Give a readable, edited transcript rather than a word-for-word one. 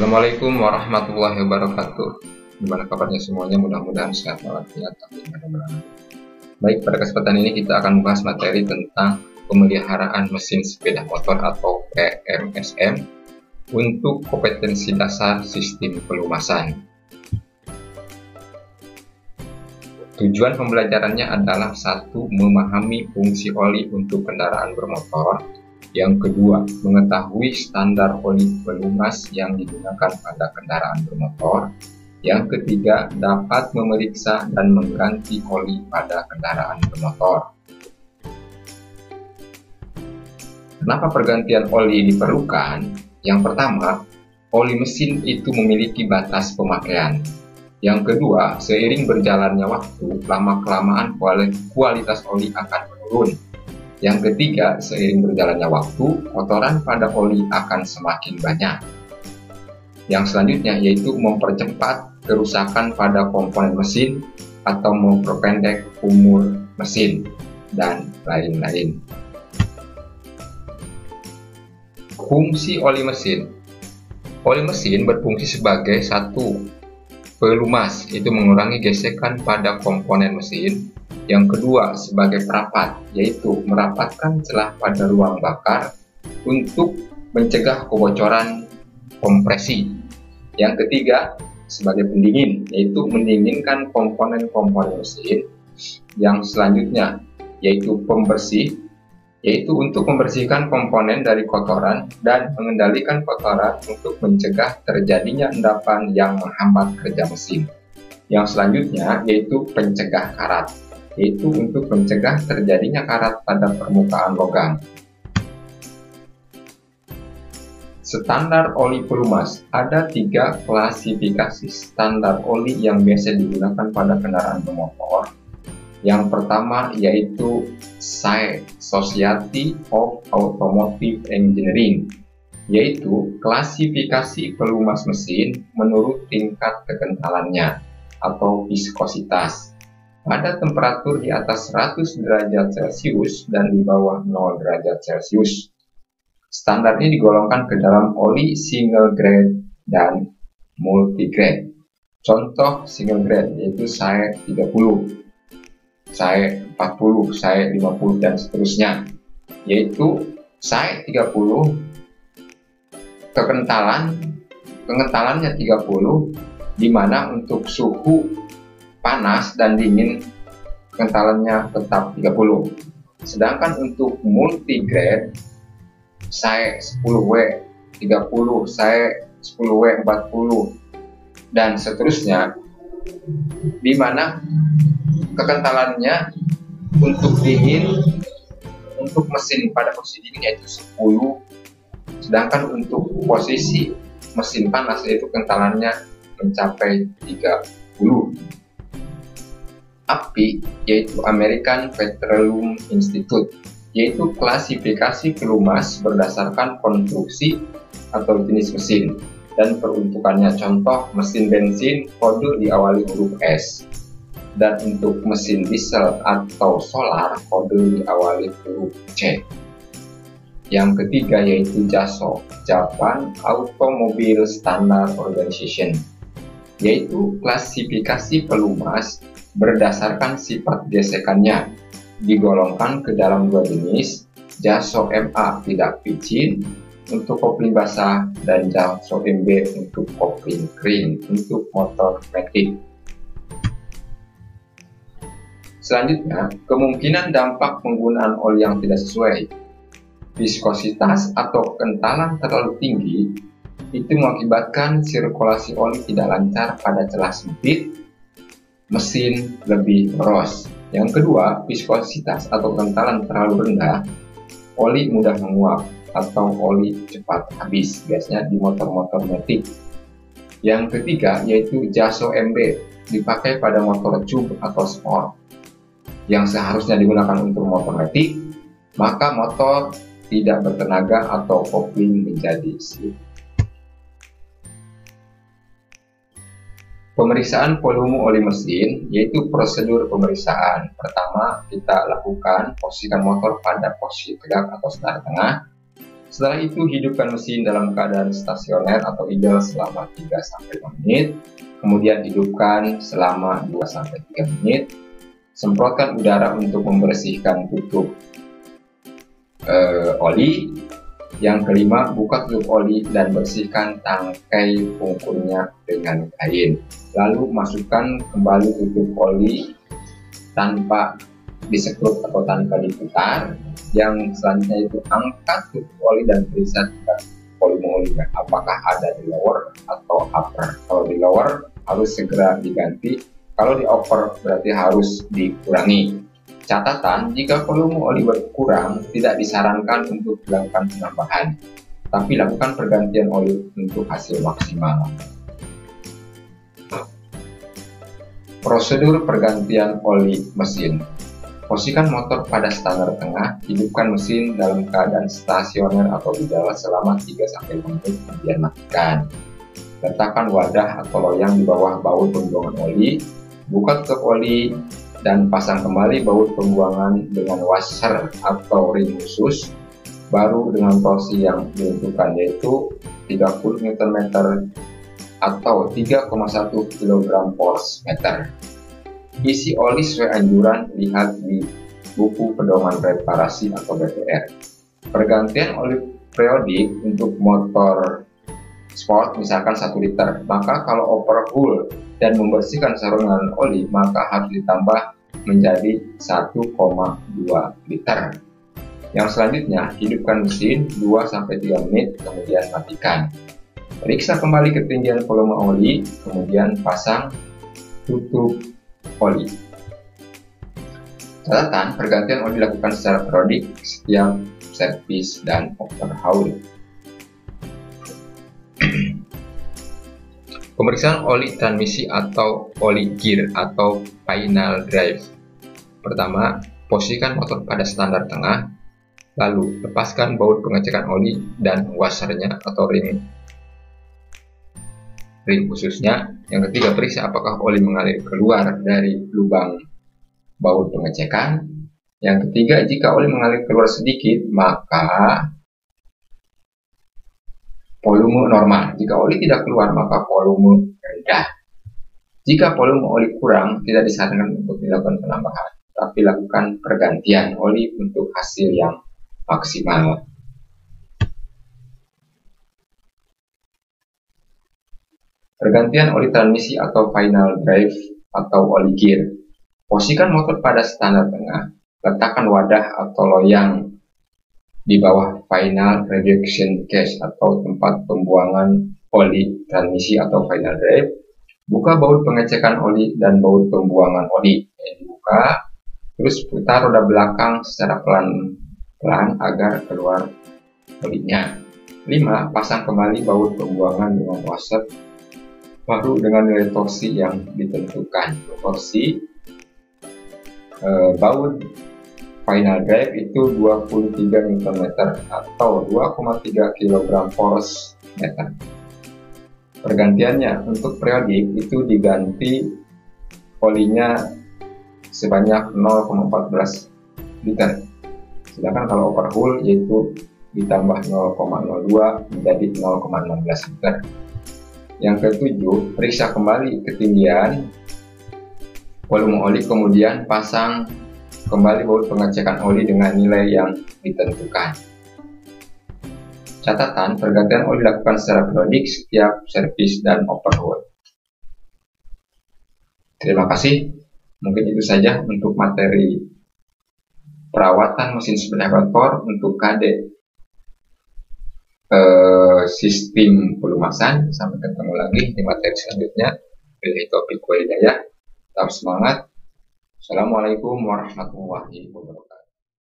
Assalamualaikum warahmatullahi wabarakatuh. Gimana kabarnya semuanya? Mudah-mudahan sehat walafiat. Baik, pada kesempatan ini kita akan membahas materi tentang pemeliharaan mesin sepeda motor atau PMSM untuk kompetensi dasar sistem pelumasan. Tujuan pembelajarannya adalah satu, memahami fungsi oli untuk kendaraan bermotor. Yang kedua, mengetahui standar oli pelumas yang digunakan pada kendaraan bermotor. Yang ketiga, dapat memeriksa dan mengganti oli pada kendaraan bermotor. Kenapa pergantian oli diperlukan? Yang pertama, oli mesin itu memiliki batas pemakaian. Yang kedua, seiring berjalannya waktu, lama-kelamaan kualitas oli akan menurun. Yang ketiga, seiring berjalannya waktu, kotoran pada oli akan semakin banyak. Yang selanjutnya yaitu mempercepat kerusakan pada komponen mesin atau memperpendek umur mesin, dan lain-lain. Fungsi oli mesin. Oli mesin berfungsi sebagai satu, pelumas, itu mengurangi gesekan pada komponen mesin. Yang kedua, sebagai perapat, yaitu merapatkan celah pada ruang bakar untuk mencegah kebocoran kompresi. Yang ketiga, sebagai pendingin, yaitu mendinginkan komponen-komponen mesin. Yang selanjutnya, yaitu pembersih, yaitu untuk membersihkan komponen dari kotoran dan mengendalikan kotoran untuk mencegah terjadinya endapan yang menghambat kerja mesin. Yang selanjutnya, yaitu pencegah karat, yaitu untuk mencegah terjadinya karat pada permukaan logam. Standar oli pelumas. Ada 3 klasifikasi standar oli yang biasa digunakan pada kendaraan bermotor. Yang pertama yaitu SAE, Society of Automotive Engineering, yaitu klasifikasi pelumas mesin menurut tingkat kekentalannya atau viskositas pada temperatur di atas 100 derajat Celcius dan di bawah 0 derajat Celcius. Standar ini digolongkan ke dalam oli single grade dan multigrade. Contoh single grade yaitu SAE 30, SAE 40, SAE 50 dan seterusnya. Yaitu SAE 30 kekentalannya 30, di mana untuk suhu panas dan dingin kekentalannya tetap 30. Sedangkan untuk multigrade SAE 10W 30, SAE 10W 40 dan seterusnya, di mana kekentalannya untuk dingin, untuk mesin pada posisi dingin yaitu 10, sedangkan untuk posisi mesin panas yaitu kekentalannya mencapai 30. API yaitu American Petroleum Institute, yaitu klasifikasi pelumas berdasarkan konstruksi atau jenis mesin dan peruntukannya. Contoh mesin bensin kode diawali huruf S, dan untuk mesin diesel atau solar kode diawali huruf C. Yang ketiga yaitu JASO, Japan Automobile Standard Organization, yaitu klasifikasi pelumas berdasarkan sifat gesekannya, digolongkan ke dalam 2 jenis, JASO MA tidak picin untuk kopling basah dan JASO MB untuk kopling kering untuk motor metik. Selanjutnya, kemungkinan dampak penggunaan oli yang tidak sesuai. Viskositas atau kekentalan terlalu tinggi itu mengakibatkan sirkulasi oli tidak lancar pada celah sempit, mesin lebih boros. Yang kedua, viskositas atau kekentalan terlalu rendah, oli mudah menguap atau oli cepat habis, biasanya di motor-motor metik. Yang ketiga yaitu JASO MB, dipakai pada motor cub atau sport yang seharusnya digunakan untuk motor metik, maka motor tidak bertenaga atau kopling menjadi slip. Pemeriksaan volume oli mesin, yaitu prosedur pemeriksaan. Pertama, kita lakukan posisikan motor pada posisi tegak atau standar tengah. Setelah itu hidupkan mesin dalam keadaan stasioner atau idle selama 3-5 menit. Kemudian hidupkan selama 2-3 menit. Semprotkan udara untuk membersihkan tutup oli. Yang kelima, buka tutup oli dan bersihkan tangkai pungkurnya dengan kain. Lalu masukkan kembali tutup oli tanpa disekrup atau tanpa diputar. Yang selanjutnya itu angkat tutup oli dan periksa volume olinya, apakah ada di lower atau upper. Kalau di lower harus segera diganti, kalau di upper berarti harus dikurangi. Catatan, jika volume oli berkurang, tidak disarankan untuk dilakukan penambahan, tapi lakukan pergantian oli untuk hasil maksimal. Prosedur pergantian oli mesin. Posisikan motor pada standar tengah, hidupkan mesin dalam keadaan stasioner atau idle selama 3-5 menit, kemudian matikan. Letakkan wadah atau loyang di bawah baut pembuangan oli, buka tutup oli, dan pasang kembali baut pembuangan dengan washer atau ring khusus, baru dengan torsi yang ditentukan, yaitu 30 Nm atau 3,1 kg/meter. Isi oli sesuai anjuran, lihat di buku pedoman reparasi atau BPR. Pergantian oli periodik untuk motor sport misalkan 1 liter, maka kalau overhaul dan membersihkan saluran oli maka harus ditambah menjadi 1,2 liter. Yang selanjutnya, hidupkan mesin 2-3 menit, kemudian matikan. Periksa kembali ketinggian volume oli, kemudian pasang tutup oli. Catatan, pergantian oli dilakukan secara periodik setiap servis dan overhaul. Pemeriksaan oli transmisi atau oli gear atau final drive. Pertama, posisikan motor pada standar tengah, lalu lepaskan baut pengecekan oli dan washernya atau ring khususnya. Yang ketiga, periksa apakah oli mengalir keluar dari lubang baut pengecekan. Yang ketiga, jika oli mengalir keluar sedikit, maka volume normal. Jika oli tidak keluar, maka volume rendah. Jika volume oli kurang, tidak disarankan untuk dilakukan penambahan, tapi lakukan pergantian oli untuk hasil yang maksimal. Pergantian oli transmisi atau final drive atau oli gear. Posisikan motor pada standar tengah, letakkan wadah atau loyang di bawah final reduction case atau tempat pembuangan oli transmisi atau final drive. Buka baut pengecekan oli dan baut pembuangan oli. Dibuka, terus putar roda belakang secara pelan-pelan agar keluar olinya. 5. Pasang kembali baut pembuangan dengan washer, baru dengan nilai torsi yang ditentukan. Torsi baut final drive itu 23 Nm atau 2,3 kg/meter. Pergantiannya untuk periodik itu diganti olinya sebanyak 0,14 liter. Sedangkan kalau overhaul yaitu ditambah 0,02 menjadi 0,16 liter. Yang ketujuh, periksa kembali ketinggian volume oli, kemudian pasang kembali baut pengecekan oli dengan nilai yang ditentukan. Catatan, pergantian oli dilakukan secara periodik setiap servis dan overhaul. Terima kasih. Mungkin itu saja untuk materi perawatan mesin sepeda-motor untuk KD sistem pelumasan. Sampai ketemu lagi di materi selanjutnya. Pilih topik Walidaya. Tetap semangat. Assalamualaikum warahmatullahi wabarakatuh.